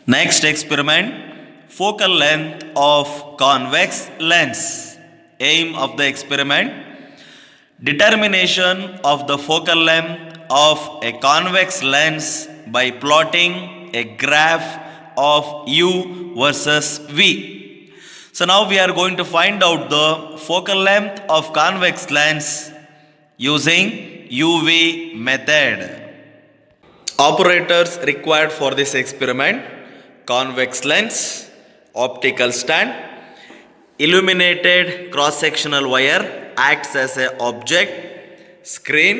Next experiment, focal length of convex lens. Aim of the experiment, determination of the focal length of a convex lens by plotting a graph of u versus v. So now we are going to find out the focal length of convex lens using UV method. Operators required for this experiment: convex lens, optical stand, illuminated cross-sectional wire acts as an object, screen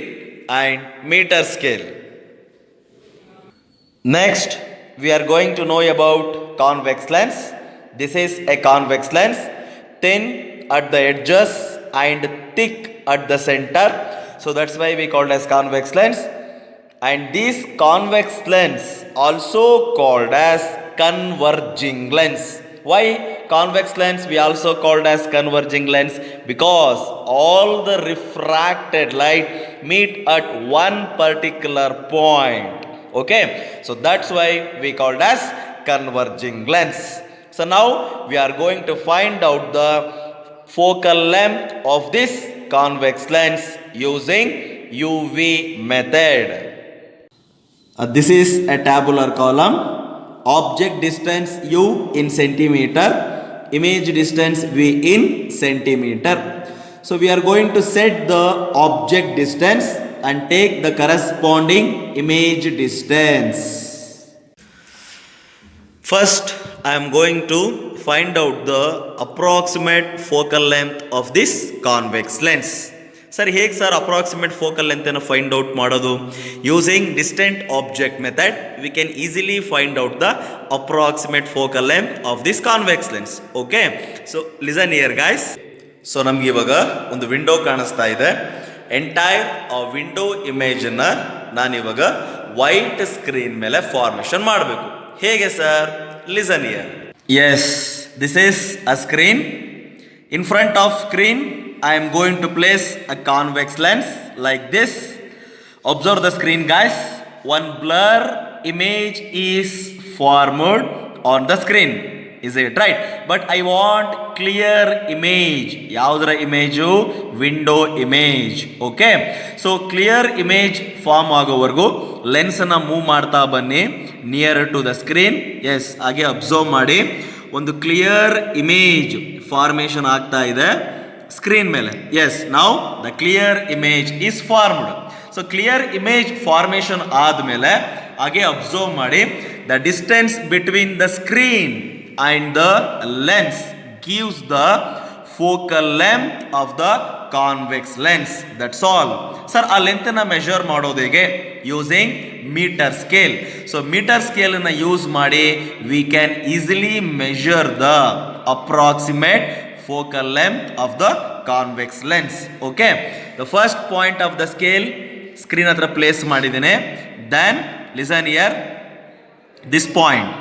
and meter scale. Next, we are going to know about convex lens. This is a convex lens, thin at the edges and thick at the center. So that's why we call it as convex lens. And this convex lens also called as converging lens. Why convex lens we also called as converging lens? Because all the refracted light meet at one particular point. Okay, so that's why we called as converging lens. So now we are going to find out the focal length of this convex lens using UV method. This is a tabular column. Object distance u in centimeter, image distance v in centimeter. So we are going to set the object distance and take the corresponding image distance. First, I am going to find out the approximate focal length of this convex lens. Sir, ಹೇಗೆ sir approximate focal length ಅನ್ನು find out ಮಾಡೋದು? Using distant object method we can easily find out the approximate focal length of this convex lens. Okay, so listen here guys. So ನಮ್ಗೆ ಇವಾಗ ಒಂದು window ಕಾಣಿಸ್ತಾ ಇದೆ. Entire ಆ window ಇಮೇಜನ್ನು ನಾನಿವಾಗ white screen ಮೇಲೆ ಫಾರ್ಮೇಷನ್ ಮಾಡಬೇಕು. ಹೇಗೆ sir? Listen here. Yes, this is a screen. In front of screen I am going to place a convex lens like this. Observe the screen guys. One blur image is formed on the screen. Is it right? But I want clear image. Yaudra image? Window image. Okay. So clear image form agovargu lens na move ಮಾಡ್ತಾ ಬನ್ನಿ nearer to the screen. Yes, ಹಾಗೆ observe ಮಾಡಿ ಒಂದು clear image formation ಆಗ್ತಾ ಇದೆ screen ಮೇಲೆ. Yes, ನಾವು the clear image is formed. So clear image formation ಆದಮೇಲೆ ಹಾಗೆ ಅಬ್ಸರ್ವ್ ಮಾಡಿ, the distance between the screen and the lens gives the focal length of the convex lens. That's all. Sir, ಆ ಲೆಂತನ್ನು measure ಮಾಡೋದು ಹೇಗೆ? Using metre scale. So metre ಸ್ಕೇಲನ್ನು use ಮಾಡಿ we can easily measure the approximate focal length of the convex lens. Okay, the first point of the scale screen hatra place madidene. Then listen here, this point,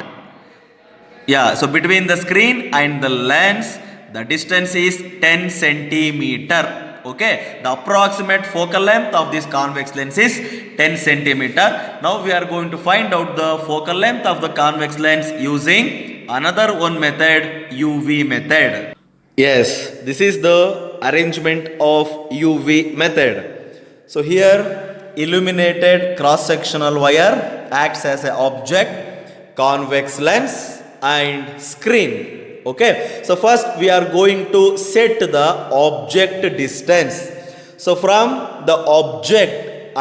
yeah, so between the screen and the lens the distance is 10 centimeter. Okay, the approximate focal length of this convex lens is 10 centimeter. Now we are going to find out the focal length of the convex lens using another one method, UV method. Yes, this is the arrangement of UV method. So here illuminated cross-sectional wire acts as an object, convex lens and screen. Okay, so first we are going to set the object distance. So from the object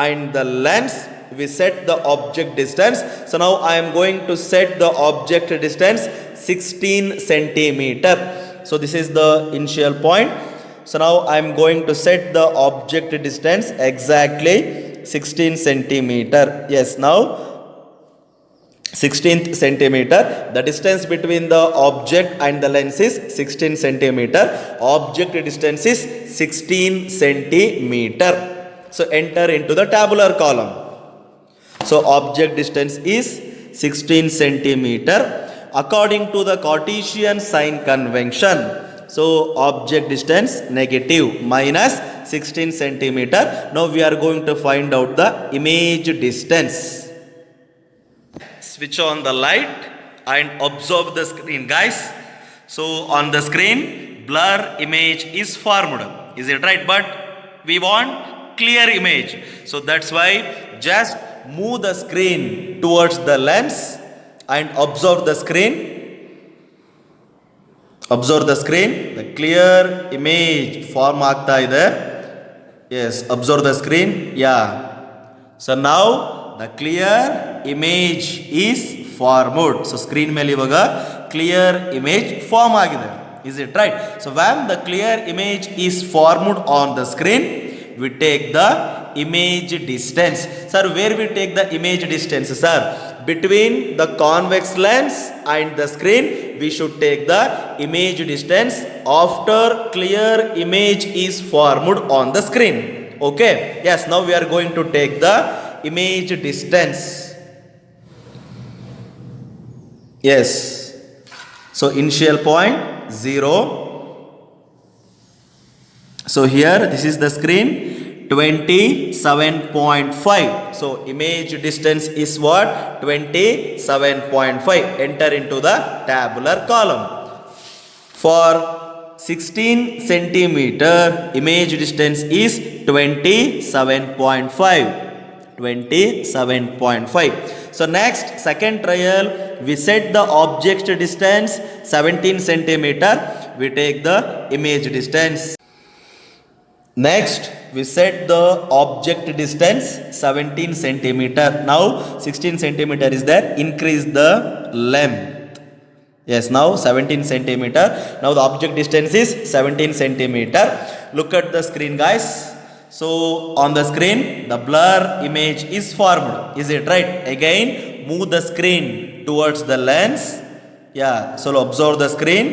and the lens we set the object distance. So now I am going to set the object distance 16 centimeter. So this is the initial point. So now I am going to set the object distance exactly 16 centimeter. Yes, now 16th centimeter. The distance between the object and the lens is 16 centimeter. Object distance is 16 centimeter. So enter into the tabular column. So object distance is 16 centimeter. According to the Cartesian sign convention, so object distance negative minus 16 centimeter. Now we are going to find out the image distance. Switch on the light and observe the screen, guys. So on the screen blur image is formed, is it right? But we want clear image, so that's why just move the screen towards the lens and observe the screen. Observe the screen, the clear image form aagta ide. Yes, observe the screen. Yeah, so now the clear image is formed. So screen ಮೇಲೆ ಇವಾಗ clear image form ಆಗಿದೆ, is it right? So when the clear image is formed on the screen, we take the image distance. Sir, where we take the image distance, sir? Between the convex lens and the screen, we should take the image distance after clear image is formed on the screen. Okay, yes, now we are going to take the image distance. Yes, so initial point 0. So here this is the screen 27.5. So image distance is what? 27.5. Enter into the tabular column. For 16 centimeter image distance is 27.5. 27.5. So next, second trial, we set the object distance 17 centimeter. We take the image distance. Next, we set the object distance 17 centimeter. Now 16 centimeter is there. Increase the length. Yes, now 17 centimeter. Now the object distance is 17 centimeter. Look at the screen, guys. So on the screen, the blur image is formed. Is it right? Again, move the screen towards the lens. Yeah, so observe the screen.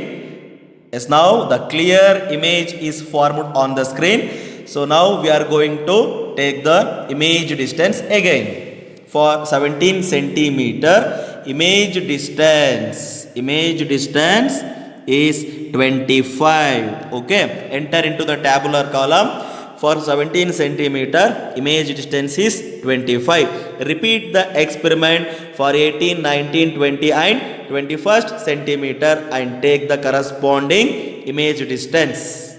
Yes, now the clear image is formed on the screen. So now we are going to take the image distance again. For 17 centimeter, image distance is 25. Okay, enter into the tabular column. For 17 centimeter, image distance is 25. Repeat the experiment for 18, 19, 20 and 21st centimeter and take the corresponding image distance.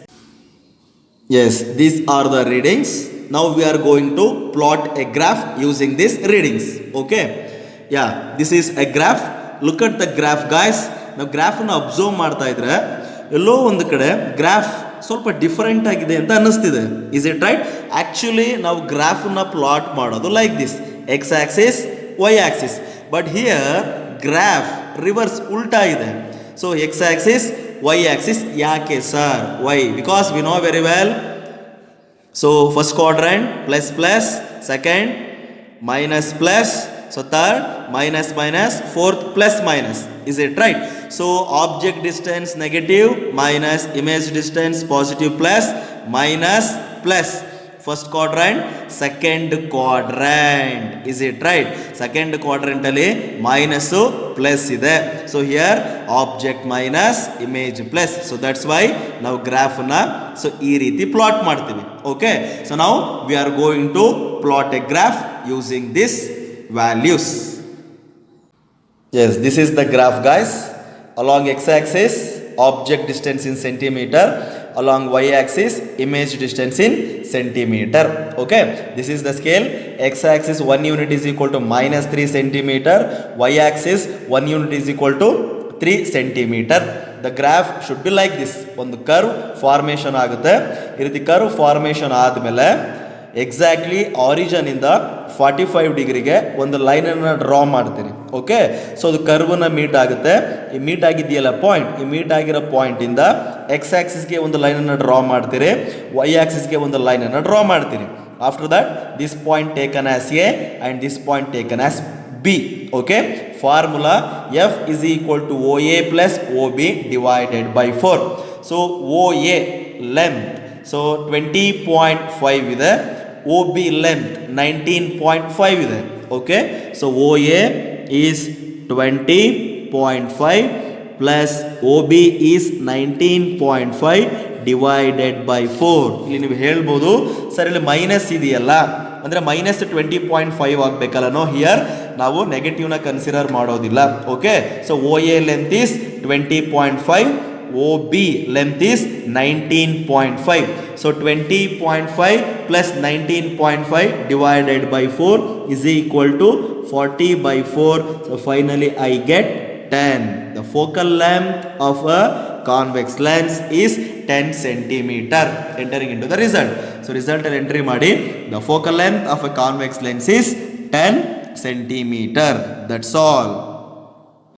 Yes, these are the readings. Now we are going to plot a graph using these readings. Okay. Yeah, this is a graph. Look at the graph, guys. Now graph na observe ಮಾಡ್ತಾ ಇದ್ರೆ ಎಲ್ಲೋ ಒಂದು ಕಡೆ graph ಸ್ವಲ್ಪ different ಆಗಿದೆ ಅಂತ ಅನ್ನಿಸ್ತಿದೆ. Is it right? Actually ನಾವು ಗ್ರಾಫ್ನ ಪ್ಲಾಟ್ ಮಾಡೋದು like this, X axis Y axis. But here graph reverse ಉಲ್ಟಾ ಇದೆ. So X axis Y axis ಯಾಕೆ sir? Why? Because we know very well. So first quadrant plus plus, second minus plus, so third minus minus, fourth plus minus. Is it right? So object distance negative minus image distance positive plus minus plus. First quadrant, second quadrant. Is it right? Second quadrant alli minus plus ide. So here object minus image plus. So that's why now graph na so ee reeti plot ಮಾಡ್ತೀವಿ. Okay, so now we are going to plot a graph using this values. Yes, this is the graph, guys. Along x-axis object distance in centimeter, along y-axis image distance in centimeter. Okay, this is the scale. X-axis 1 unit is equal to minus 3 centimeter, y-axis 1 unit is equal to 3 centimeter. The graph should be like this. ಒಂದು curve formation ಆಗುತ್ತೆ. ಈ ರೀತಿ curve formation ಆದಮೇಲೆ exactly origin ಇಂದ 45 ಡಿಗ್ರಿಗೆ ಒಂದು ಲೈನನ್ನು draw ಮಾಡ್ತೀರಿ. ಓಕೆ, ಸೊ ಅದು ಕರ್ವನ್ನ ಮೀಟ್ ಆಗುತ್ತೆ. ಈ ಮೀಟ್ ಆಗಿದೆಯಲ್ಲ ಪಾಯಿಂಟ್, ಈ ಮೀಟ್ ಆಗಿರೋ ಪಾಯಿಂಟಿಂದ ಎಕ್ಸ್ ಆಕ್ಸಿಸ್ಗೆ ಒಂದು ಲೈನನ್ನು ಡ್ರಾ ಮಾಡ್ತೀರಿ, ವೈ ಆಕ್ಸಿಸ್ಗೆ ಒಂದು ಲೈನನ್ನು ಡ್ರಾ ಮಾಡ್ತೀರಿ. After that this point taken as A and this point taken as B. Okay, formula F is equal to O A plus O B divided by 4. So O A length so 20.5 ಇದೆ, O B length 19.5 ಇದೆ. Okay, so O A is 20.5 plus O B is 19.5 divided by 4. ಇಲ್ಲಿ ನೀವು ಹೇಳ್ಬೋದು sir ಇಲ್ಲಿ minus ಇದೆಯಲ್ಲ, ಅಂದರೆ -20.5 ಆಗಬೇಕಲ್ಲ. No here ನಾವು ನೆಗೆಟಿವ್ನ ಕನ್ಸಿಡರ್ ಮಾಡೋದಿಲ್ಲ. Okay, so O A length is 20.5, OB length is 19.5. So 20.5 plus 19.5 divided by 4 is equal to 40 by 4. So finally I get 10. The focal length of a convex lens is 10 centimeter. Entering into the result. So result entry ಮಾಡಿ. The focal length of a convex lens is 10 centimeter. That's all.